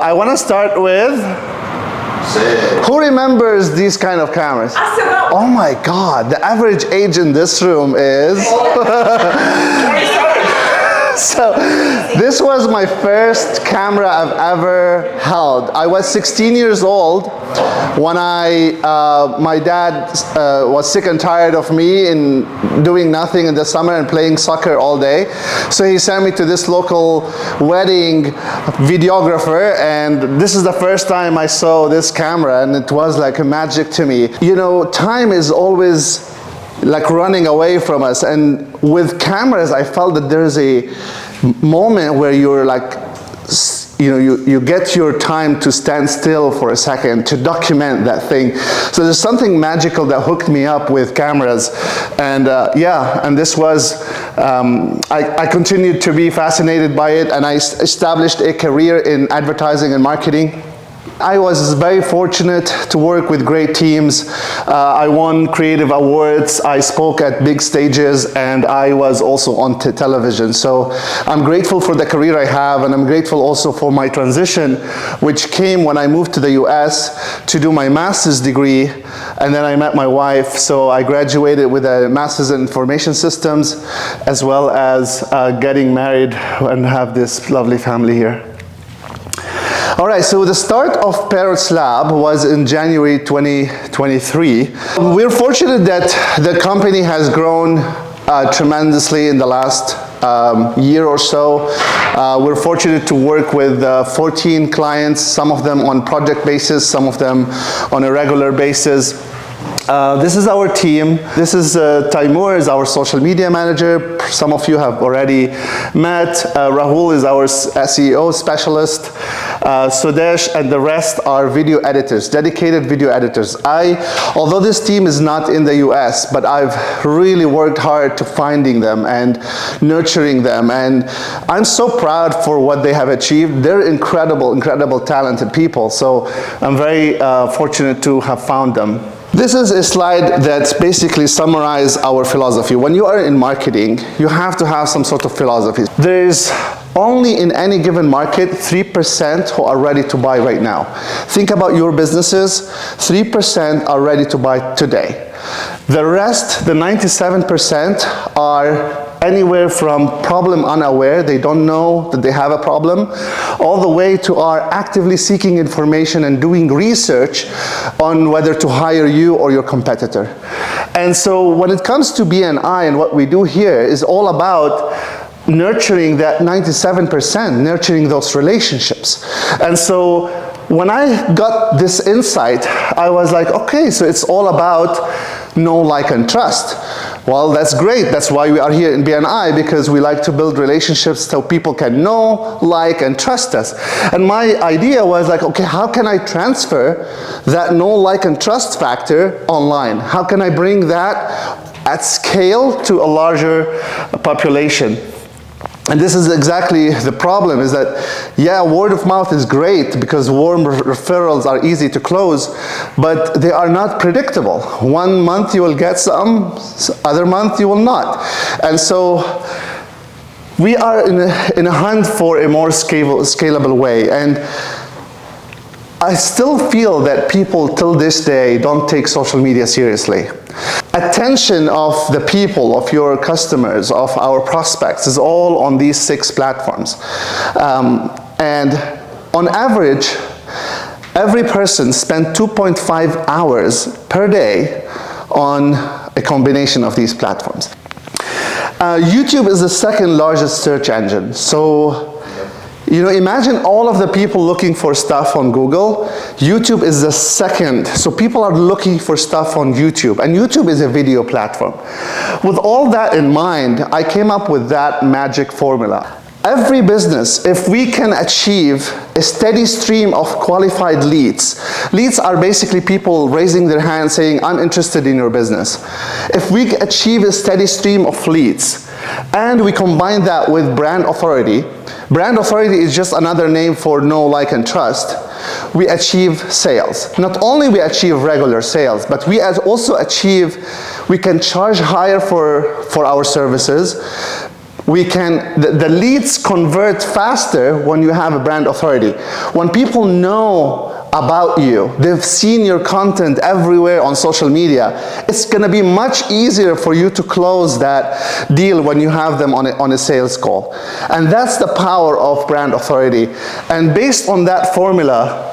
I want to start with, who remembers these kind of cameras? Oh my God, the average age in this room is... So this was my first camera I've ever held. I was 16 years old when my dad was sick and tired of me in doing nothing in the summer and playing soccer all day. So he sent me to this local wedding videographer, and this is the first time I saw this camera, and it was like a magic to me. You know, time is always like running away from us, and with cameras I felt that there's a moment where you're like, you know, you get your time to stand still for a second to document that thing. So there's something magical that hooked me up with cameras, and yeah, and this was I continued to be fascinated by it, and I established a career in advertising and marketing. I was very fortunate to work with great teams. I won creative awards, I spoke at big stages, and I was also on television. So I'm grateful for the career I have, and I'm grateful also for my transition, which came when I moved to the US to do my master's degree, and then I met my wife. So I graduated with a master's in information systems, as well as getting married and have this lovely family here. All right, so the start of Parrots Lab was in January 2023. We're fortunate that the company has grown tremendously in the last year or so. We're fortunate to work with 14 clients, some of them on project basis, some of them on a regular basis. This is our team. This is Taimur, is our social media manager. Some of you have already met. Rahul is our SEO specialist. Sudesh and the rest are video editors, dedicated video editors. Although this team is not in the US, but I've really worked hard to finding them and nurturing them, and I'm so proud for what they have achieved. They're incredible, incredible talented people, so I'm very fortunate to have found them. This is a slide that basically summarizes our philosophy. When you are in marketing, you have to have some sort of philosophy. There's only in any given market 3% who are ready to buy right now. Think about your businesses, 3% are ready to buy today. The rest, the 97%, are anywhere from problem unaware, they don't know that they have a problem, all the way to are actively seeking information and doing research on whether to hire you or your competitor. And so when it comes to BNI, and what we do here is all about nurturing that 97%, nurturing those relationships. And so when I got this insight, I was like, okay, so it's all about know, like, and trust. Well, that's great. That's why we are here in BNI, because we like to build relationships so people can know, like, and trust us. And my idea was like, okay, how can I transfer that know, like, and trust factor online? How can I bring that at scale to a larger population? And this is exactly the problem, is that, yeah, word of mouth is great because warm referrals are easy to close, but they are not predictable. 1 month you will get some, other month you will not. And so we are in a hunt for a more scalable way. And I still feel that people till this day don't take social media seriously. Attention of the people, of your customers, of our prospects is all on these 6 platforms. And on average, every person spent 2.5 hours per day on a combination of these platforms. YouTube is the second largest search engine. So, you know, imagine all of the people looking for stuff on Google. YouTube is the second. So people are looking for stuff on YouTube, and YouTube is a video platform. With all that in mind, I came up with that magic formula. Every business, if we can achieve a steady stream of qualified leads, leads are basically people raising their hand saying, I'm interested in your business. If we achieve a steady stream of leads, and we combine that with brand authority is just another name for know, like, and trust, we achieve sales. Not only we achieve regular sales, but we also achieve, we can charge higher for our services. the leads convert faster when you have a brand authority. When people know about you, they've seen your content everywhere on social media, it's going to be much easier for you to close that deal when you have them on a sales call. And that's the power of brand authority. And based on that formula,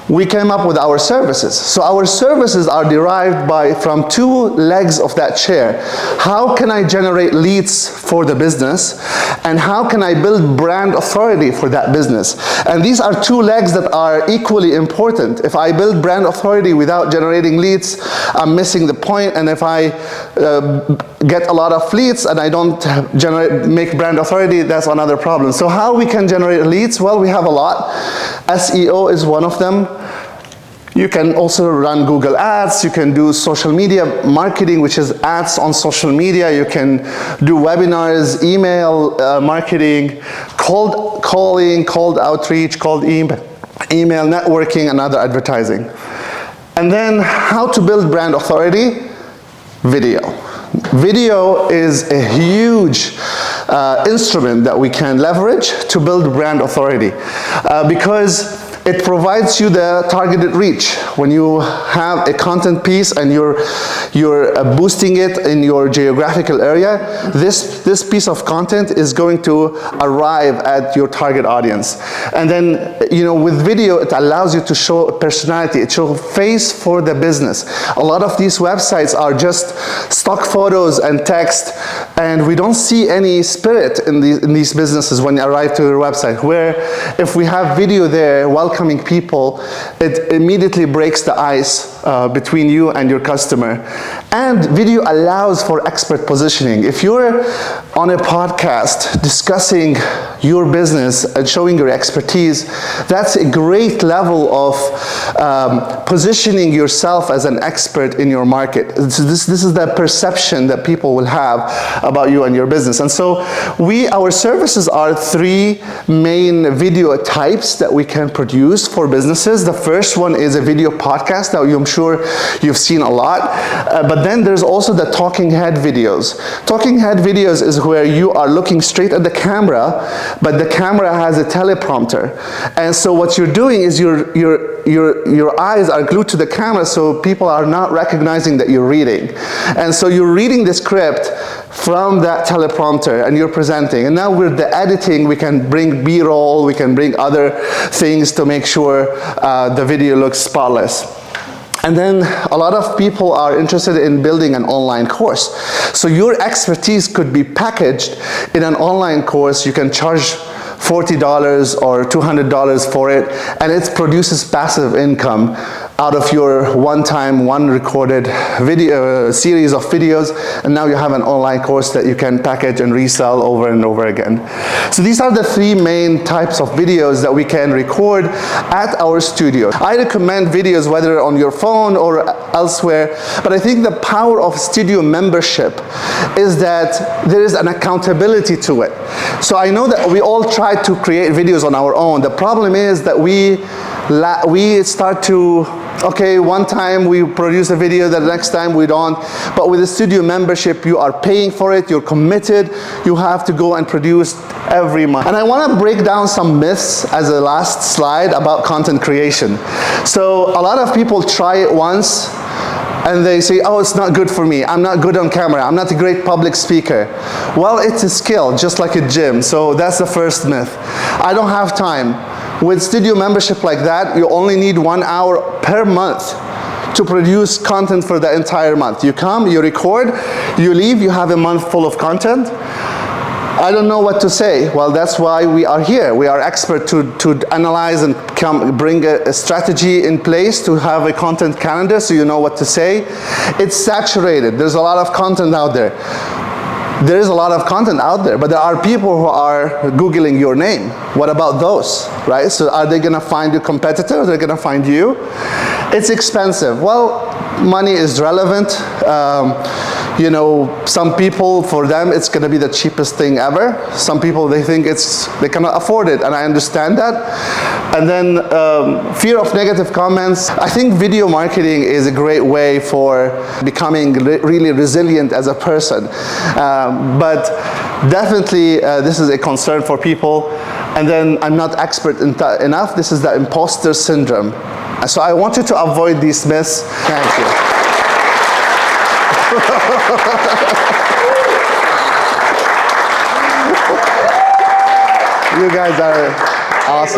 we came up with our services. So our services are derived from two legs of that chair. How can I generate leads for the business? And how can I build brand authority for that business? And these are two legs that are equally important. If I build brand authority without generating leads, I'm missing the point. And if I get a lot of leads and I don't make brand authority, that's another problem. So how we can generate leads? Well, we have a lot. SEO is one of them. You can also run Google Ads, you can do social media marketing, which is ads on social media, you can do webinars, email marketing, cold calling, cold outreach, cold email networking, and other advertising. And then how to build brand authority? Video. Video is a huge instrument that we can leverage to build brand authority because it provides you the targeted reach. When you have a content piece and you're boosting it in your geographical area, this piece of content is going to arrive at your target audience. And then, with video, it allows you to show a personality. It shows face for the business. A lot of these websites are just stock photos and text, and we don't see any spirit in these businesses when you arrive to your website, where if we have video there, welcoming people, it immediately breaks the ice between you and your customer. And video allows for expert positioning. If you're on a podcast discussing your business and showing your expertise, that's a great level of positioning yourself as an expert in your market. So this is the perception that people will have about you and your business. And so our services are three main video types that we can produce for businesses. The first one is a video podcast that I'm sure you've seen a lot. But then there's also the talking head videos. Talking head videos is where you are looking straight at the camera, but the camera has a teleprompter. And so what you're doing is your eyes are glued to the camera, so people are not recognizing that you're reading. And so you're reading the script from that teleprompter and you're presenting. And now with the editing, we can bring B-roll, we can bring other things to make sure the video looks spotless. And then a lot of people are interested in building an online course. So your expertise could be packaged in an online course. You can charge $40 or $200 for it, and it produces passive income out of your one recorded video series of videos, and now you have an online course that you can package and resell over and over again. So these are the three main types of videos that we can record at our studio. I recommend videos whether on your phone or elsewhere, but I think the power of studio membership is that there is an accountability to it. So I know that we all try to create videos on our own. The problem is that we start to, okay, one time we produce a video, the next time we don't. But with a studio membership, you are paying for it, you're committed, you have to go and produce every month. And I want to break down some myths as a last slide about content creation. So a lot of people try it once, and they say, oh, it's not good for me. I'm not good on camera. I'm not a great public speaker. Well, it's a skill, just like a gym. So that's the first myth. I don't have time. With studio membership like that, you only need 1 hour per month to produce content for the entire month. You come, you record, you leave, you have a month full of content. I don't know what to say. Well, that's why we are here. We are expert to analyze and bring a strategy in place to have a content calendar so you know what to say. It's saturated. There's a lot of content out there. There is a lot of content out there, but there are people who are Googling your name. What about those? right? So are they gonna find you competitor, or they're gonna find you? It's expensive. Well, money is relevant. You know, some people, for them, it's gonna be the cheapest thing ever. Some people, they think they cannot afford it, and I understand that. And then fear of negative comments. I think video marketing is a great way for becoming really resilient as a person. But definitely, this is a concern for people. And then I'm not expert enough. This is the imposter syndrome. So I want you to avoid these myths. Thank you. You guys are awesome.